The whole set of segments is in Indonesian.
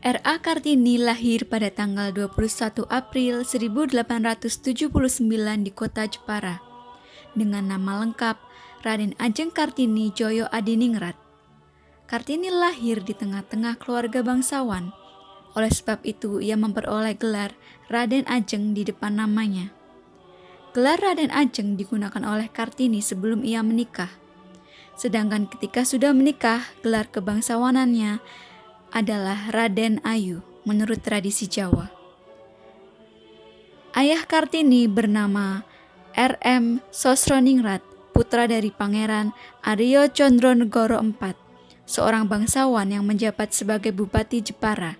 R.A. Kartini lahir pada tanggal 21 April 1879 di kota Jepara dengan nama lengkap Raden Ajeng Kartini Djoyo Adiningrat. Kartini lahir di tengah-tengah keluarga bangsawan. Oleh sebab itu, ia memperoleh gelar Raden Ajeng di depan namanya. Gelar Raden Ajeng digunakan oleh Kartini sebelum ia menikah. Sedangkan ketika sudah menikah, gelar kebangsawanannya adalah Raden Ayu menurut tradisi Jawa. Ayah Kartini bernama R.M. Sosroningrat, putra dari Pangeran Aryo Condronegoro IV, seorang bangsawan yang menjabat sebagai Bupati Jepara.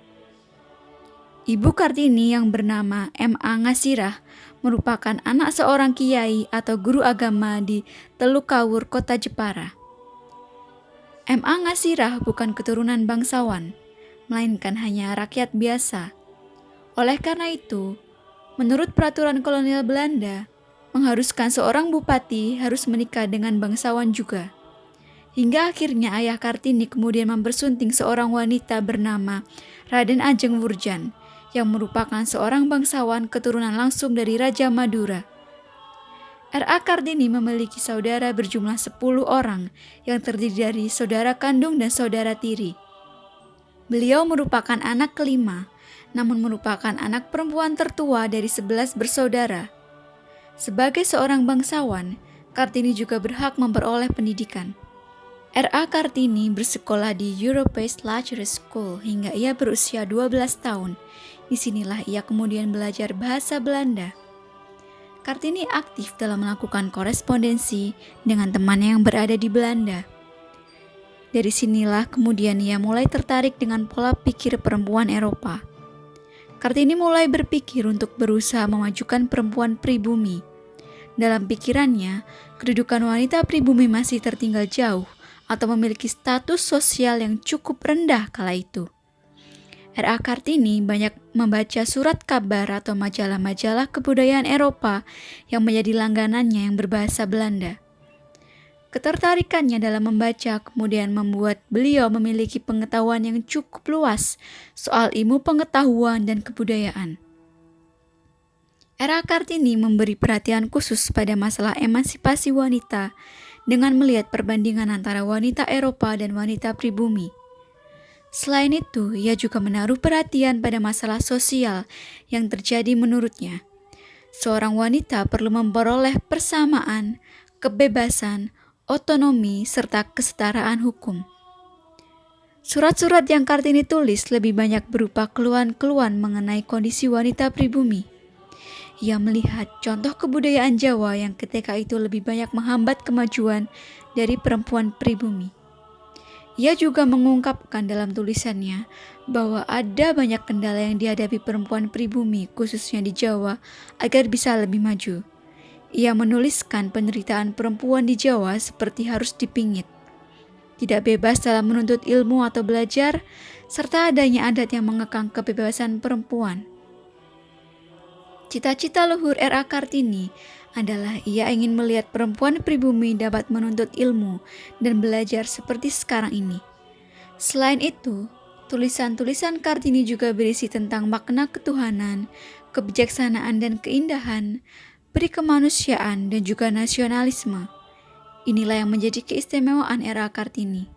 Ibu Kartini yang bernama M.A. Ngasirah merupakan anak seorang kiai atau guru agama di Telukawur, kota Jepara. M.A. Ngasirah bukan keturunan bangsawan, melainkan hanya rakyat biasa. Oleh karena itu, menurut peraturan kolonial Belanda, mengharuskan seorang bupati harus menikah dengan bangsawan juga. Hingga akhirnya ayah Kartini kemudian mempersunting seorang wanita bernama Raden Ajeng Wurjan, yang merupakan seorang bangsawan keturunan langsung dari Raja Madura. R.A. Kartini memiliki saudara berjumlah 10 orang yang terdiri dari saudara kandung dan saudara tiri. Beliau merupakan anak kelima, namun merupakan anak perempuan tertua dari 11 bersaudara. Sebagai seorang bangsawan, Kartini juga berhak memperoleh pendidikan. R.A. Kartini bersekolah di Europace Lutheran School hingga ia berusia 12 tahun. Disinilah ia kemudian belajar bahasa Belanda. Kartini aktif dalam melakukan korespondensi dengan temannya yang berada di Belanda. Dari sinilah kemudian ia mulai tertarik dengan pola pikir perempuan Eropa. Kartini mulai berpikir untuk berusaha memajukan perempuan pribumi. Dalam pikirannya, kedudukan wanita pribumi masih tertinggal jauh atau memiliki status sosial yang cukup rendah kala itu. R.A. Kartini banyak membaca surat kabar atau majalah-majalah kebudayaan Eropa yang menjadi langganannya yang berbahasa Belanda. Ketertarikannya dalam membaca kemudian membuat beliau memiliki pengetahuan yang cukup luas soal ilmu pengetahuan dan kebudayaan. R.A. Kartini memberi perhatian khusus pada masalah emansipasi wanita dengan melihat perbandingan antara wanita Eropa dan wanita pribumi. Selain itu, ia juga menaruh perhatian pada masalah sosial yang terjadi menurutnya. Seorang wanita perlu memperoleh persamaan, kebebasan, otonomi, serta kesetaraan hukum. Surat-surat yang Kartini tulis lebih banyak berupa keluhan-keluhan mengenai kondisi wanita pribumi. Ia melihat contoh kebudayaan Jawa yang ketika itu lebih banyak menghambat kemajuan dari perempuan pribumi. Ia juga mengungkapkan dalam tulisannya bahwa ada banyak kendala yang dihadapi perempuan pribumi, khususnya di Jawa, agar bisa lebih maju. Ia menuliskan penderitaan perempuan di Jawa seperti harus dipingit, tidak bebas dalam menuntut ilmu atau belajar, serta adanya adat yang mengekang kebebasan perempuan. Cita-cita luhur R.A. Kartini adalah ia ingin melihat perempuan pribumi dapat menuntut ilmu dan belajar seperti sekarang ini. Selain itu, tulisan-tulisan Kartini juga berisi tentang makna ketuhanan, kebijaksanaan dan keindahan, peri kemanusiaan dan juga nasionalisme. Inilah yang menjadi keistimewaan R.A. Kartini.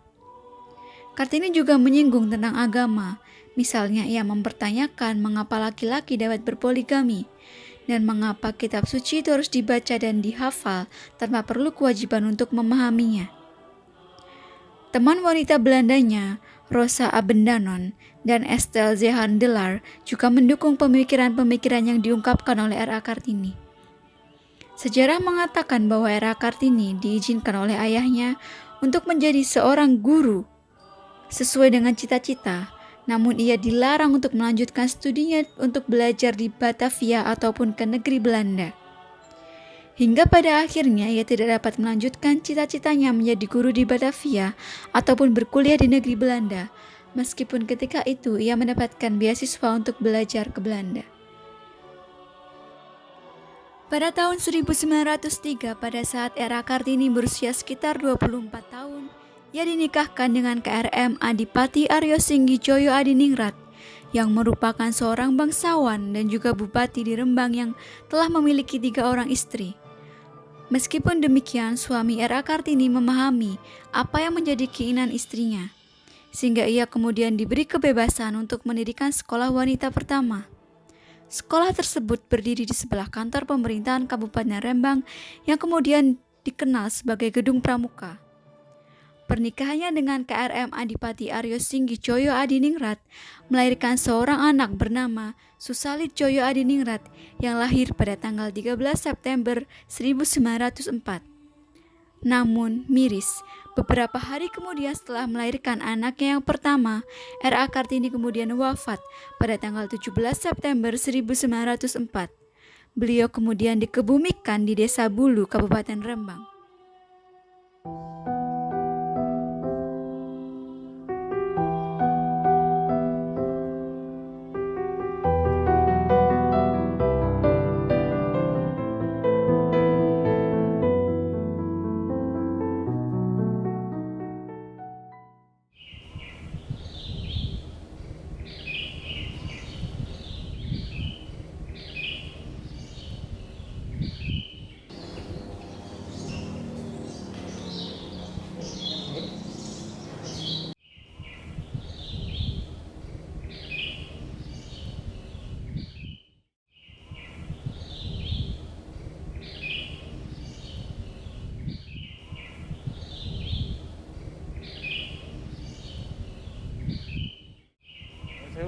Kartini juga menyinggung tentang agama. Misalnya ia mempertanyakan mengapa laki-laki dapat berpoligami dan mengapa kitab suci itu harus dibaca dan dihafal tanpa perlu kewajiban untuk memahaminya. Teman wanita Belandanya, Rosa Abendanon dan Estelle Zeehandelaar juga mendukung pemikiran-pemikiran yang diungkapkan oleh R.A. Kartini. Sejarah mengatakan bahwa R.A. Kartini diizinkan oleh ayahnya untuk menjadi seorang guru sesuai dengan cita-cita, namun ia dilarang untuk melanjutkan studinya untuk belajar di Batavia ataupun ke negeri Belanda. Hingga pada akhirnya ia tidak dapat melanjutkan cita-citanya menjadi guru di Batavia ataupun berkuliah di negeri Belanda, meskipun ketika itu ia mendapatkan beasiswa untuk belajar ke Belanda. Pada tahun 1903, pada saat R.A. Kartini berusia sekitar 24 tahun, ia dinikahkan dengan KRM Adipati Aryo Singgi Djoyo Adiningrat yang merupakan seorang bangsawan dan juga bupati di Rembang yang telah memiliki 3 orang istri. Meskipun demikian, suami R.A. Kartini memahami apa yang menjadi keinginan istrinya, sehingga ia kemudian diberi kebebasan untuk mendirikan sekolah wanita pertama. Sekolah tersebut berdiri di sebelah kantor pemerintahan Kabupaten Rembang yang kemudian dikenal sebagai Gedung Pramuka. Pernikahannya dengan KRM Adipati Aryo Singgi Joyo Adiningrat melahirkan seorang anak bernama Susalit Joyo Adiningrat yang lahir pada tanggal 13 September 1904. Namun miris, beberapa hari kemudian setelah melahirkan anaknya yang pertama, R.A. Kartini kemudian wafat pada tanggal 17 September 1904. Beliau kemudian dikebumikan di Desa Bulu, Kabupaten Rembang.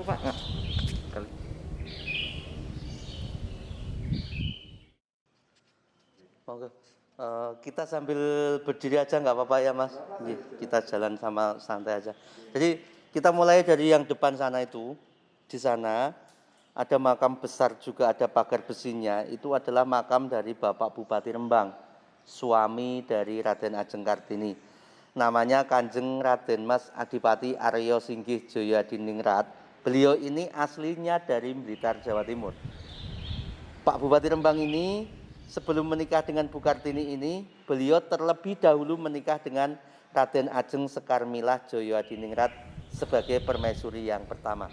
Pak. Kita sambil berdiri aja nggak apa-apa ya Mas? Kita jalan sama santai aja. Jadi kita mulai dari yang depan sana itu. Di sana ada makam besar juga, ada pagar besinya. Itu adalah makam dari Bapak Bupati Rembang, suami dari Raden Ajeng Kartini. Namanya Kanjeng Raden Mas Adipati Aryo Singgih Joyoadiningrat. Beliau ini aslinya dari Blitar, Jawa Timur. Pak Bupati Rembang ini sebelum menikah dengan Bu Kartini ini, beliau terlebih dahulu menikah dengan Raden Ajeng Sekarmilah Joyoadiningrat sebagai permaisuri yang pertama.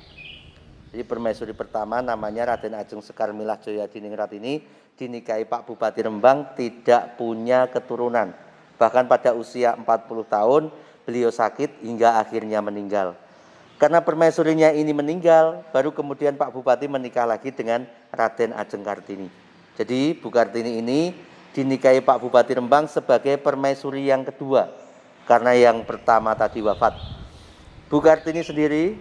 Jadi permaisuri pertama namanya Raden Ajeng Sekarmilah Joyoadiningrat ini dinikahi Pak Bupati Rembang, tidak punya keturunan. Bahkan pada usia 40 tahun beliau sakit hingga akhirnya meninggal. Karena permaisurinya ini meninggal, baru kemudian Pak Bupati menikah lagi dengan Raden Ajeng Kartini. Jadi Bu Kartini ini dinikahi Pak Bupati Rembang sebagai permaisuri yang kedua, karena yang pertama tadi wafat. Bu Kartini sendiri,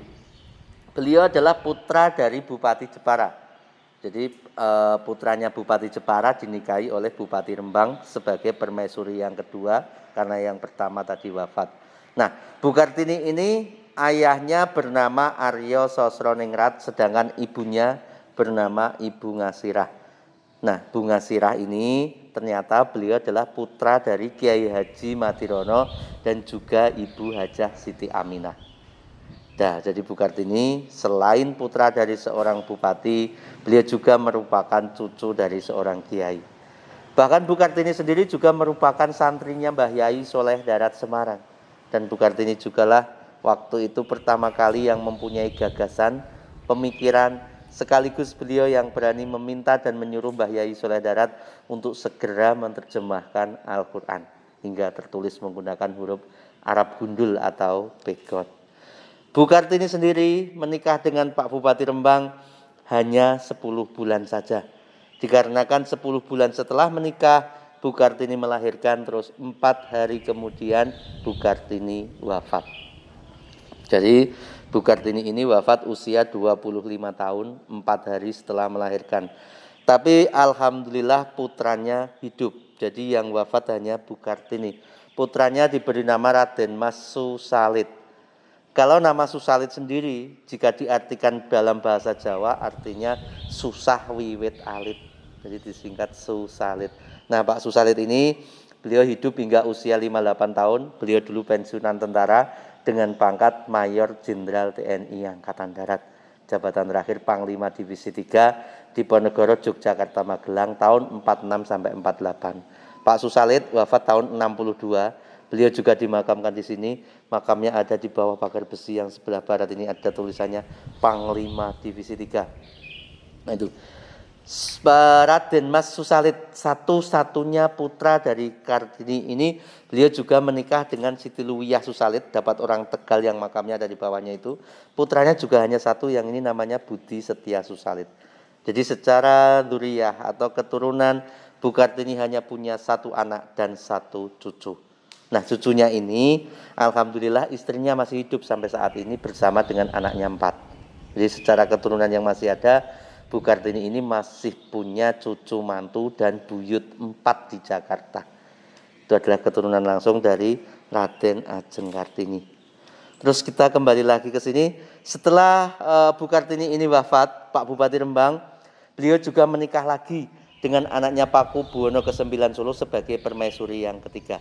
beliau adalah putra dari Bupati Jepara. Jadi putranya Bupati Jepara dinikahi oleh Bupati Rembang sebagai permaisuri yang kedua, karena yang pertama tadi wafat. Nah, Bu Kartini ini ayahnya bernama Aryo Sosroningrat, sedangkan ibunya bernama Ibu Ngasirah. Nah, Bu Ngasirah ini ternyata beliau adalah putra dari Kiai Haji Matirono dan juga Ibu Hajah Siti Aminah. Nah, jadi Bu Kartini selain putra dari seorang bupati, beliau juga merupakan cucu dari seorang kiai. Bahkan Bu Kartini sendiri juga merupakan santrinya Mbah Yai Soleh Darat Semarang. Dan Bu Kartini jugalah waktu itu pertama kali yang mempunyai gagasan, pemikiran, sekaligus beliau yang berani meminta dan menyuruh Mbah Yai Soleh Darat untuk segera menerjemahkan Al-Quran hingga tertulis menggunakan huruf Arab gundul atau pegot. Bu Kartini sendiri menikah dengan Pak Bupati Rembang hanya 10 bulan saja. Dikarenakan 10 bulan setelah menikah, Bu Kartini melahirkan, terus 4 hari kemudian Bu Kartini wafat. Jadi Bu Kartini ini wafat usia 25 tahun, 4 hari setelah melahirkan. Tapi alhamdulillah putranya hidup. Jadi yang wafat hanya Bu Kartini. Putranya diberi nama Raden Mas Susalit. Kalau nama Susalit sendiri jika diartikan dalam bahasa Jawa artinya susah wiwit alit. Jadi disingkat Susalit. Nah, Pak Susalit ini beliau hidup hingga usia 58 tahun. Beliau dulu pensiunan tentara dengan pangkat Mayor Jenderal TNI Angkatan Darat. Jabatan terakhir Panglima Divisi 3 di Ponegoro, Yogyakarta, Magelang tahun 46 sampai 48. Pak Susalit wafat tahun 62. beliau juga dimakamkan di sini. Makamnya ada di bawah pagar besi yang sebelah barat ini, ada tulisannya Panglima Divisi 3. Nah itu Raden Mas Susalit, satu-satunya putra dari Kartini ini, beliau juga menikah dengan Siti Luwiyah Susalit, dapat orang Tegal yang makamnya ada di bawahnya itu. Putranya juga hanya satu, yang ini namanya Budi Setia Susalit. Jadi secara dzuriyah atau keturunan, Bu Kartini hanya punya satu anak dan satu cucu. Nah, cucunya ini alhamdulillah istrinya masih hidup sampai saat ini bersama dengan anaknya 4. Jadi secara keturunan yang masih ada, Bu Kartini ini masih punya cucu mantu dan buyut 4 di Jakarta. Itu adalah keturunan langsung dari Raden Ajeng Kartini. Terus kita kembali lagi ke sini. Setelah Bu Kartini ini wafat, Pak Bupati Rembang, beliau juga menikah lagi dengan anaknya Paku Buwono ke-9 Solo sebagai permaisuri yang ketiga.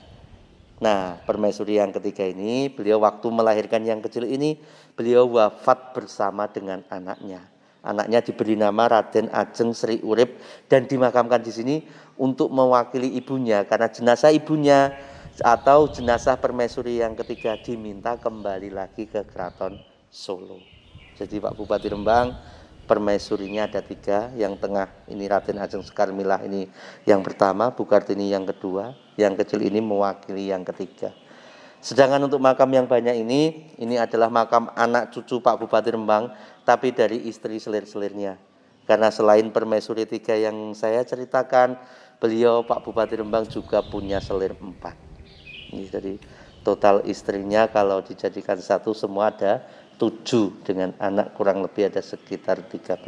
Nah, permaisuri yang ketiga ini, beliau waktu melahirkan yang kecil ini, beliau wafat bersama dengan anaknya. Anaknya diberi nama Raden Ajeng Sri Urip dan dimakamkan di sini untuk mewakili ibunya, karena jenazah ibunya atau jenazah permaisuri yang ketiga diminta kembali lagi ke Keraton Solo. Jadi Pak Bupati Rembang, permaisurinya ada 3, yang tengah ini Raden Ajeng Sukarmilah ini yang pertama, Bu Kartini yang kedua, yang kecil ini mewakili yang ketiga. Sedangkan untuk makam yang banyak ini adalah makam anak cucu Pak Bupati Rembang, tapi dari istri selir-selirnya. Karena selain permaisuri 3 yang saya ceritakan, beliau Pak Bupati Rembang juga punya selir 4. Ini jadi total istrinya kalau dijadikan satu semua ada 7, dengan anak kurang lebih ada sekitar 13.